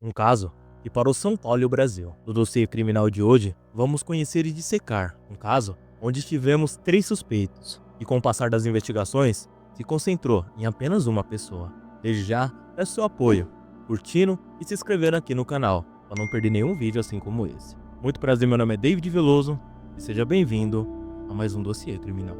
Um caso que parou São Paulo e o Brasil. No dossiê criminal de hoje, vamos conhecer e dissecar um caso onde tivemos 3 suspeitos e, com o passar das investigações, se concentrou em apenas uma pessoa. Desde já, peço seu apoio, curtindo e se inscrevendo aqui no canal, para não perder nenhum vídeo assim como esse. Muito prazer, meu nome é David Veloso e seja bem-vindo a mais um dossiê criminal.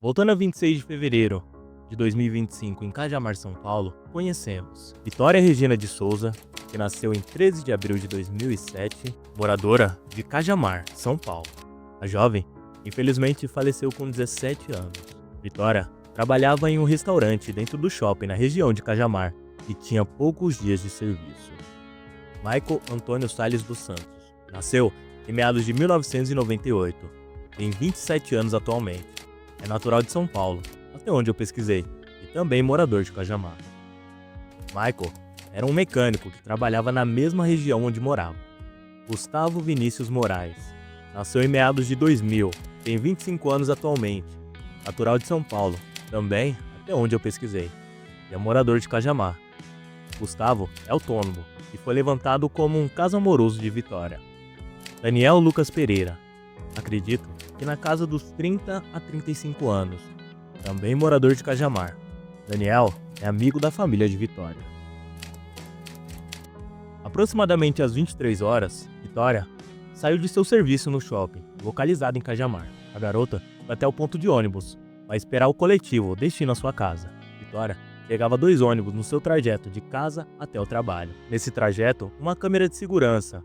Voltando a 26 de fevereiro de 2025 em Cajamar, São Paulo, conhecemos Vitória Regina de Souza, que nasceu em 13 de abril de 2007, moradora de Cajamar, São Paulo. A jovem, infelizmente, faleceu com 17 anos. Vitória trabalhava em um restaurante dentro do shopping na região de Cajamar e tinha poucos dias de serviço. Michael Antônio Salles dos Santos nasceu em meados de 1998, tem 27 anos atualmente. É natural de São Paulo, até onde eu pesquisei, e também morador de Cajamar. Michael era um mecânico que trabalhava na mesma região onde morava. Gustavo Vinícius Moraes nasceu em meados de 2000, tem 25 anos atualmente, natural de São Paulo, também até onde eu pesquisei, e é morador de Cajamar. Gustavo é autônomo e foi levantado como um caso amoroso de Vitória. Daniel Lucas Pereira, acredito que na casa dos 30 a 35 anos, também morador de Cajamar. Daniel é amigo da família de Vitória. Aproximadamente às 23 horas, Vitória saiu de seu serviço no shopping, localizado em Cajamar. A garota foi até o ponto de ônibus para esperar o coletivo destino à sua casa. Vitória pegava 2 ônibus no seu trajeto de casa até o trabalho. Nesse trajeto, uma câmera de segurança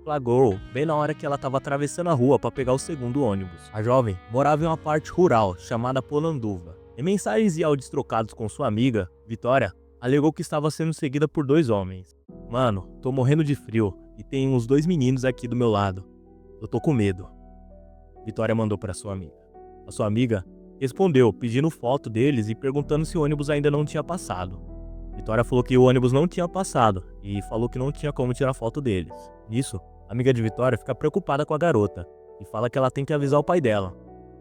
flagrou bem na hora que ela estava atravessando a rua para pegar o segundo ônibus. A jovem morava em uma parte rural chamada Polanduva. Em mensagens e áudios trocados com sua amiga, Vitória alegou que estava sendo seguida por 2 homens. Mano, tô morrendo de frio e tem uns 2 meninos aqui do meu lado. Eu tô com medo. Vitória mandou para sua amiga. A sua amiga respondeu pedindo foto deles e perguntando se o ônibus ainda não tinha passado. Vitória falou que o ônibus não tinha passado e falou que não tinha como tirar foto deles. Nisso, a amiga de Vitória fica preocupada com a garota e fala que ela tem que avisar o pai dela.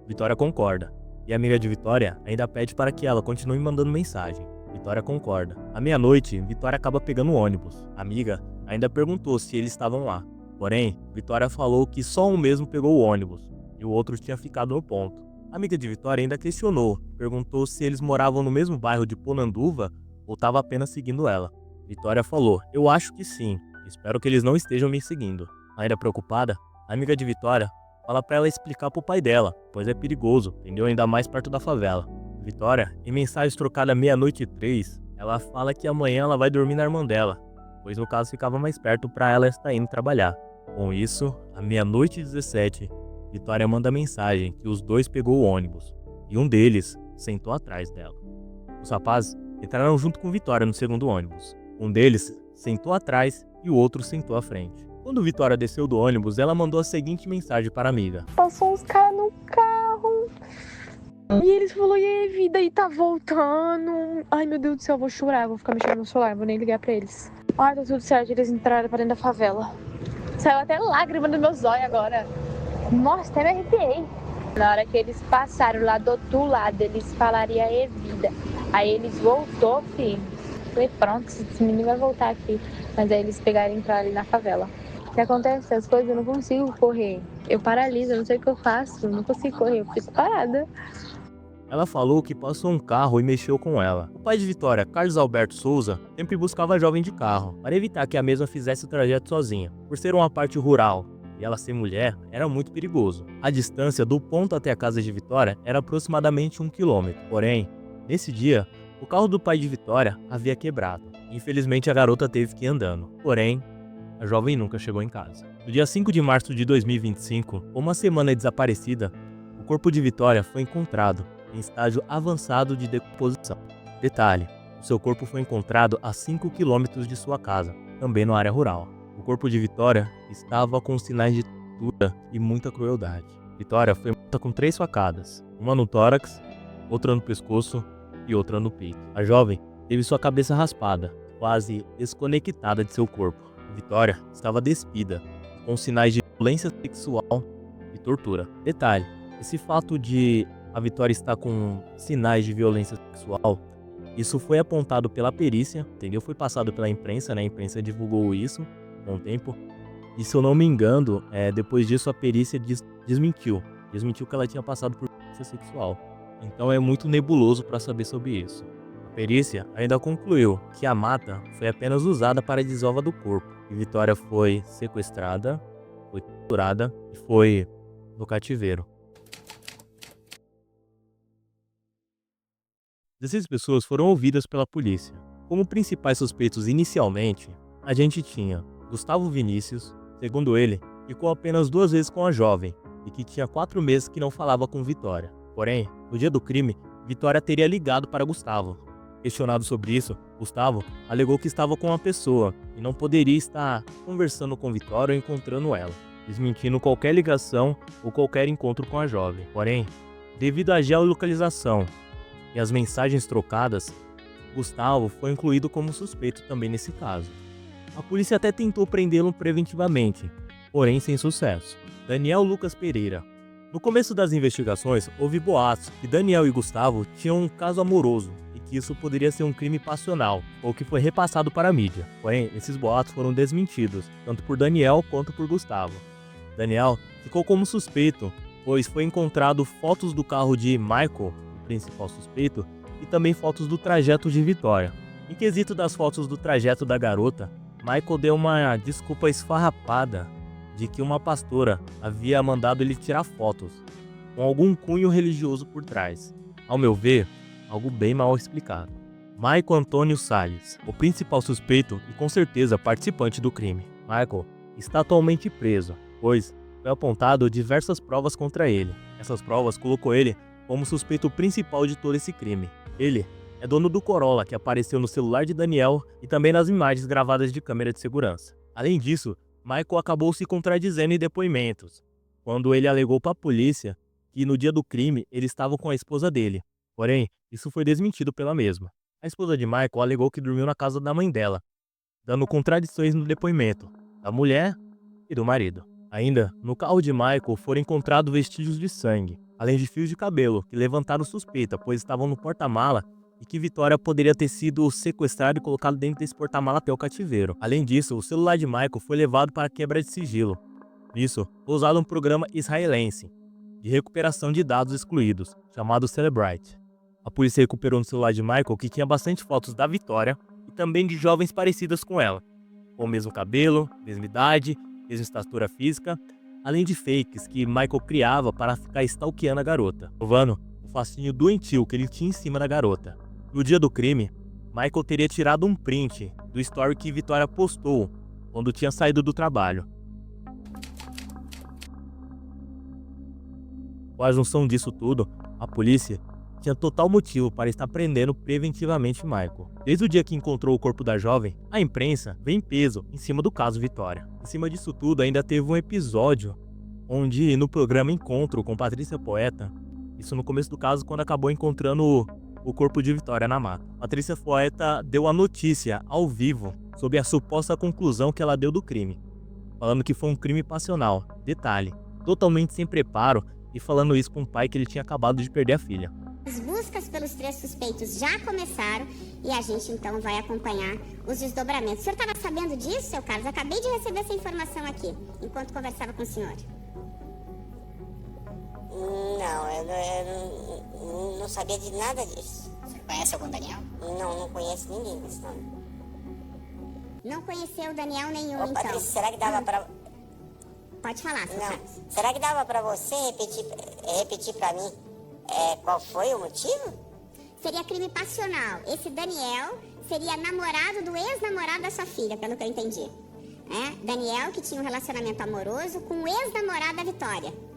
Vitória concorda, e a amiga de Vitória ainda pede para que ela continue mandando mensagem. Vitória concorda. À meia-noite, Vitória acaba pegando o ônibus. A amiga ainda perguntou se eles estavam lá. Porém, Vitória falou que só um mesmo pegou o ônibus e o outro tinha ficado no ponto. A amiga de Vitória ainda questionou, perguntou se eles moravam no mesmo bairro de Polanduva ou estava apenas seguindo ela. Vitória falou: "Eu acho que sim, espero que eles não estejam me seguindo." Ainda preocupada, a amiga de Vitória fala para ela explicar pro pai dela, pois é perigoso, entendeu? Ainda mais perto da favela. Vitória, em mensagens trocadas meia-noite e 3, ela fala que amanhã ela vai dormir na irmã dela, pois no caso ficava mais perto para ela estar indo trabalhar. Com isso, à meia-noite e 17, Vitória manda mensagem que os 2 pegou o ônibus e um deles sentou atrás dela. Os rapazes entraram junto com Vitória no segundo ônibus. Um deles sentou atrás e o outro sentou à frente. Quando Vitória desceu do ônibus, ela mandou a seguinte mensagem para a amiga: "Passou uns caras no carro e eles falaram, e aí, vida, aí tá voltando. Ai, meu Deus do céu, eu vou chorar, vou ficar mexendo no celular, vou nem ligar pra eles. Ai, tá tudo certo, eles entraram pra dentro da favela. Saiu até lágrima dos meus olhos agora. Nossa, até me arrepiei. Na hora que eles passaram lá do outro lado, eles falaram, e aí, vida. Aí eles voltou, filho. Falei, pronto, esse menino vai voltar aqui. Mas aí eles pegaram e entraram ali na favela. O que acontece? As coisas eu não consigo correr. Eu paraliso, eu não sei o que eu faço. Eu não consigo correr, eu fico parada." Ela falou que passou um carro e mexeu com ela. O pai de Vitória, Carlos Alberto Souza, sempre buscava a jovem de carro, para evitar que a mesma fizesse o trajeto sozinha. Por ser uma parte rural e ela ser mulher, era muito perigoso. A distância do ponto até a casa de Vitória era aproximadamente 1 quilômetro. Porém, nesse dia, o carro do pai de Vitória havia quebrado. Infelizmente, a garota teve que ir andando. Porém, a jovem nunca chegou em casa. No dia 5 de março de 2025, uma semana desaparecida, o corpo de Vitória foi encontrado em estágio avançado de decomposição. Detalhe: o seu corpo foi encontrado a 5 quilômetros de sua casa, também na área rural. O corpo de Vitória estava com sinais de tortura e muita crueldade. Vitória foi morta com 3 facadas, uma no tórax, outra no pescoço e outra no peito. A jovem teve sua cabeça raspada, quase desconectada de seu corpo. Vitória estava despida, com sinais de violência sexual e tortura. Detalhe, esse fato de a Vitória estar com sinais de violência sexual, isso foi apontado pela perícia, entendeu? Foi passado pela imprensa, né? A imprensa divulgou isso com o tempo. E se eu não me engano, depois disso a perícia desmentiu que ela tinha passado por violência sexual. Então é muito nebuloso para saber sobre isso. A perícia ainda concluiu que a mata foi apenas usada para a desova do corpo. E Vitória foi sequestrada, foi torturada e foi no cativeiro. 16 pessoas foram ouvidas pela polícia. Como principais suspeitos inicialmente, a gente tinha Gustavo Vinícius. Segundo ele, ficou apenas 2 vezes com a jovem e que tinha 4 meses que não falava com Vitória. Porém, no dia do crime, Vitória teria ligado para Gustavo. Questionado sobre isso, Gustavo alegou que estava com uma pessoa e não poderia estar conversando com Vitória ou encontrando ela, desmentindo qualquer ligação ou qualquer encontro com a jovem. Porém, devido à geolocalização e às mensagens trocadas, Gustavo foi incluído como suspeito também nesse caso. A polícia até tentou prendê-lo preventivamente, porém sem sucesso. Daniel Lucas Pereira. No começo das investigações, houve boatos que Daniel e Gustavo tinham um caso amoroso e que isso poderia ser um crime passional, ou que foi repassado para a mídia. Porém, esses boatos foram desmentidos, tanto por Daniel quanto por Gustavo. Daniel ficou como suspeito, pois foi encontrado fotos do carro de Michael, o principal suspeito, e também fotos do trajeto de Vitória. Em quesito das fotos do trajeto da garota, Michael deu uma desculpa esfarrapada de que uma pastora havia mandado ele tirar fotos, com algum cunho religioso por trás. Ao meu ver, algo bem mal explicado. Michael Antônio Salles, o principal suspeito e com certeza participante do crime. Michael está atualmente preso, pois foi apontado diversas provas contra ele. Essas provas colocou ele como suspeito principal de todo esse crime. Ele é dono do Corolla que apareceu no celular de Daniel e também nas imagens gravadas de câmera de segurança. Além disso, Michael acabou se contradizendo em depoimentos, quando ele alegou para a polícia que no dia do crime ele estava com a esposa dele. Porém, isso foi desmentido pela mesma. A esposa de Michael alegou que dormiu na casa da mãe dela, dando contradições no depoimento da mulher e do marido. Ainda, no carro de Michael foram encontrados vestígios de sangue, além de fios de cabelo, que levantaram suspeita, pois estavam no porta-mala e que Vitória poderia ter sido sequestrada e colocada dentro desse porta-mala até o cativeiro. Além disso, o celular de Michael foi levado para quebra de sigilo. Nisso, foi usado um programa israelense de recuperação de dados excluídos, chamado Celebrite. A polícia recuperou no celular de Michael que tinha bastante fotos da Vitória e também de jovens parecidas com ela, com o mesmo cabelo, mesma idade, mesma estatura física, além de fakes que Michael criava para ficar stalkeando a garota, provando o fascínio doentio que ele tinha em cima da garota. No dia do crime, Michael teria tirado um print do story que Vitória postou quando tinha saído do trabalho. Com a junção disso tudo, a polícia tinha total motivo para estar prendendo preventivamente Michael. Desde o dia que encontrou o corpo da jovem, a imprensa vem em peso em cima do caso Vitória. Em cima disso tudo, ainda teve um episódio onde no programa Encontro com Patrícia Poeta, isso no começo do caso, quando acabou encontrando o corpo de Vitória na mata. Patrícia Poeta deu a notícia ao vivo sobre a suposta conclusão que ela deu do crime, falando que foi um crime passional. Detalhe, totalmente sem preparo e falando isso com um pai que ele tinha acabado de perder a filha. As buscas pelos 3 suspeitos já começaram e a gente então vai acompanhar os desdobramentos. O senhor estava sabendo disso, seu Carlos? Acabei de receber essa informação aqui, enquanto conversava com o senhor. Não, eu não sabia de nada disso. Você conhece algum Daniel? Não conheço ninguém desse nome. Não conheceu Daniel nenhum, Ô, então? Patrícia, será que dava pra... Pode falar, seu Carlos. Será que dava pra você repetir pra mim qual foi o motivo? Seria crime passional. Esse Daniel seria namorado do ex-namorado da sua filha, pelo que eu entendi. Daniel, que tinha um relacionamento amoroso com o ex-namorado da Vitória.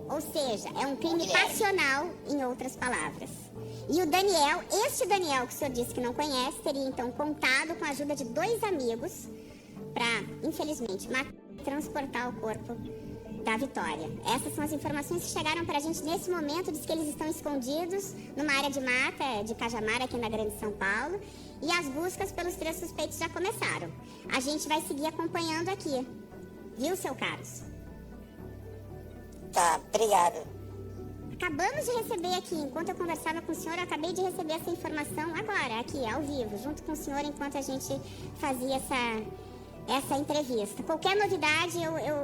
Ou seja, é um crime passional, em outras palavras. E o Daniel, este Daniel que o senhor disse que não conhece, teria então contado com a ajuda de 2 amigos para, infelizmente, transportar o corpo da Vitória. Essas são as informações que chegaram pra gente nesse momento. Diz que eles estão escondidos numa área de mata de Cajamar, aqui na Grande São Paulo. E as buscas pelos 3 suspeitos já começaram. A gente vai seguir acompanhando aqui. Viu, seu Carlos? Tá, obrigado. Acabamos de receber aqui, enquanto eu conversava com o senhor, eu acabei de receber essa informação agora, aqui, ao vivo, junto com o senhor, enquanto a gente fazia essa entrevista. Qualquer novidade,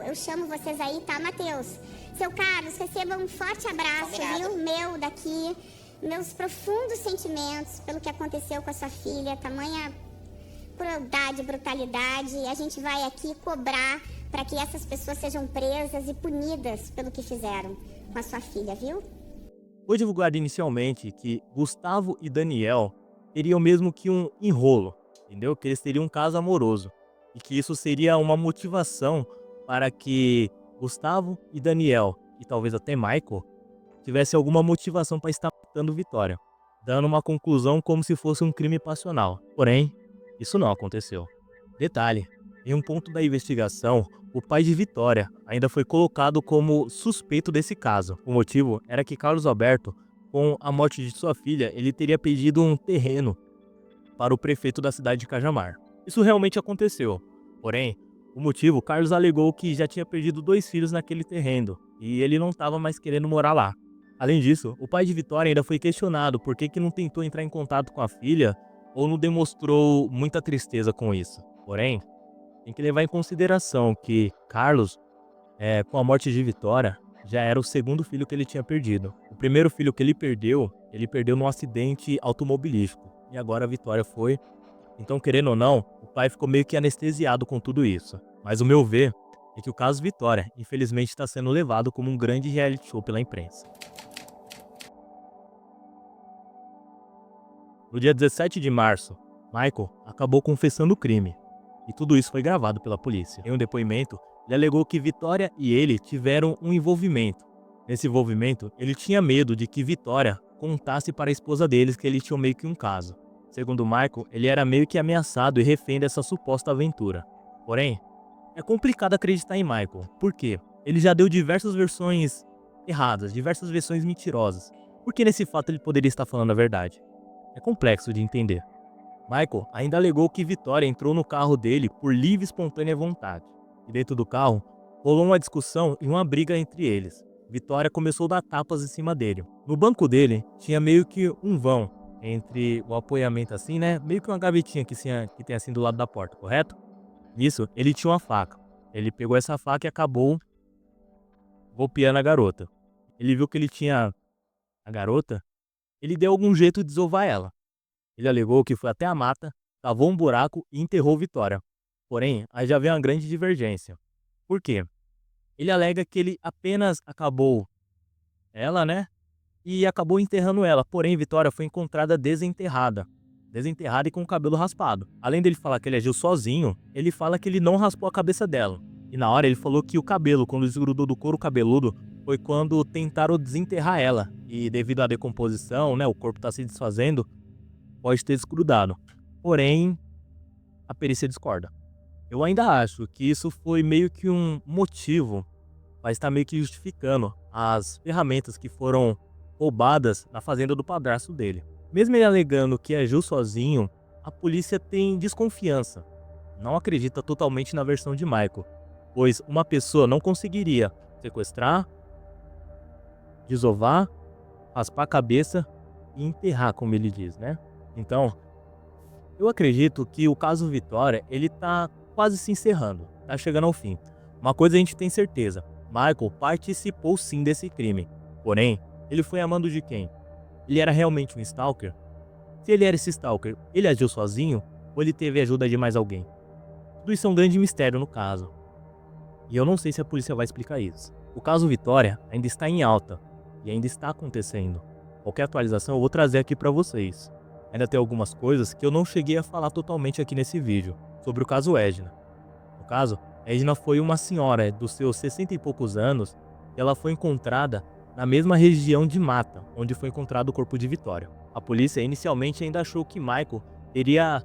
eu chamo vocês aí, tá, Matheus? Seu Carlos, receba um forte abraço, Obrigado. viu? Meu daqui, meus profundos sentimentos pelo que aconteceu com a sua filha, tamanha crueldade, brutalidade. A gente vai aqui cobrar para que essas pessoas sejam presas e punidas pelo que fizeram com a sua filha, viu? Foi divulgado inicialmente que Gustavo e Daniel teriam mesmo que um enrolo, entendeu? Que eles teriam um caso amoroso e que isso seria uma motivação para que Gustavo e Daniel, e talvez até Michael, tivessem alguma motivação para estar matando Vitória, dando uma conclusão como se fosse um crime passional. Porém, isso não aconteceu. Detalhe, em um ponto da investigação, o pai de Vitória ainda foi colocado como suspeito desse caso. O motivo era que Carlos Alberto, com a morte de sua filha, ele teria pedido um terreno para o prefeito da cidade de Cajamar. Isso realmente aconteceu. Porém, o motivo, Carlos alegou que já tinha perdido 2 filhos naquele terreno e ele não estava mais querendo morar lá. Além disso, o pai de Vitória ainda foi questionado por que não tentou entrar em contato com a filha ou não demonstrou muita tristeza com isso. Porém, tem que levar em consideração que Carlos, com a morte de Vitória, já era o 2º filho que ele tinha perdido. O primeiro filho que ele perdeu num acidente automobilístico. E agora a Vitória foi. Então, querendo ou não, o pai ficou meio que anestesiado com tudo isso. Mas o meu ver é que o caso Vitória, infelizmente, está sendo levado como um grande reality show pela imprensa. No dia 17 de março, Michael acabou confessando o crime. E tudo isso foi gravado pela polícia. Em um depoimento, ele alegou que Vitória e ele tiveram um envolvimento. Nesse envolvimento, ele tinha medo de que Vitória contasse para a esposa deles que eles tinham meio que um caso. Segundo Michael, ele era meio que ameaçado e refém dessa suposta aventura. Porém, é complicado acreditar em Michael. Por quê? Ele já deu diversas versões erradas, diversas versões mentirosas. Por que nesse fato ele poderia estar falando a verdade? É complexo de entender. Michael ainda alegou que Vitória entrou no carro dele por livre e espontânea vontade. E dentro do carro, rolou uma discussão e uma briga entre eles. Vitória começou a dar tapas em cima dele. No banco dele, tinha meio que um vão entre o apoiamento assim, né? Meio que uma gavetinha que tem assim do lado da porta, correto? Nisso, ele tinha uma faca. Ele pegou essa faca e acabou golpeando a garota. Ele viu que ele tinha a garota, ele deu algum jeito de desovar ela. Ele alegou que foi até a mata, cavou um buraco e enterrou Vitória. Porém, aí já vem uma grande divergência. Por quê? Ele alega que ele apenas acabou ela, né? E acabou enterrando ela. Porém, Vitória foi encontrada desenterrada. Desenterrada e com o cabelo raspado. Além dele falar que ele agiu sozinho, ele fala que ele não raspou a cabeça dela. E na hora ele falou que o cabelo, quando desgrudou do couro cabeludo, foi quando tentaram desenterrar ela. E devido à decomposição, né? O corpo está se desfazendo, pode ter desgrudado. Porém, a perícia discorda. Eu ainda acho que isso foi meio que um motivo, mas está meio que justificando as ferramentas que foram roubadas na fazenda do padrasto dele. Mesmo ele alegando que agiu sozinho, a polícia tem desconfiança. Não acredita totalmente na versão de Michael, pois uma pessoa não conseguiria sequestrar, desovar, raspar a cabeça e enterrar, como ele diz, né? Então, eu acredito que o caso Vitória, ele tá quase se encerrando, tá chegando ao fim. Uma coisa a gente tem certeza, Michael participou sim desse crime. Porém, ele foi amando de quem? Ele era realmente um stalker? Se ele era esse stalker, ele agiu sozinho ou ele teve ajuda de mais alguém? Tudo isso é um grande mistério no caso. E eu não sei se a polícia vai explicar isso. O caso Vitória ainda está em alta e ainda está acontecendo. Qualquer atualização eu vou trazer aqui para vocês. Ainda tem algumas coisas que eu não cheguei a falar totalmente aqui nesse vídeo, sobre o caso Edna. No caso, Edna foi uma senhora dos seus 60 e poucos anos e ela foi encontrada na mesma região de mata, onde foi encontrado o corpo de Vitória. A polícia inicialmente ainda achou que Michael teria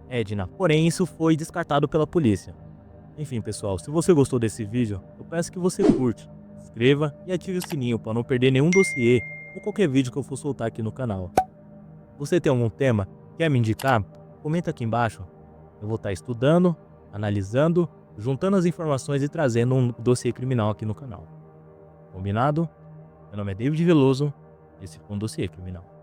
Edna, porém isso foi descartado pela polícia. Enfim, pessoal, se você gostou desse vídeo, eu peço que você curte, se inscreva e ative o sininho para não perder nenhum dossiê ou qualquer vídeo que eu for soltar aqui no canal. Você tem algum tema? Quer me indicar? Comenta aqui embaixo. Eu vou estar estudando, analisando, juntando as informações e trazendo um dossiê criminal aqui no canal. Combinado? Meu nome é David Veloso, esse foi um dossiê criminal.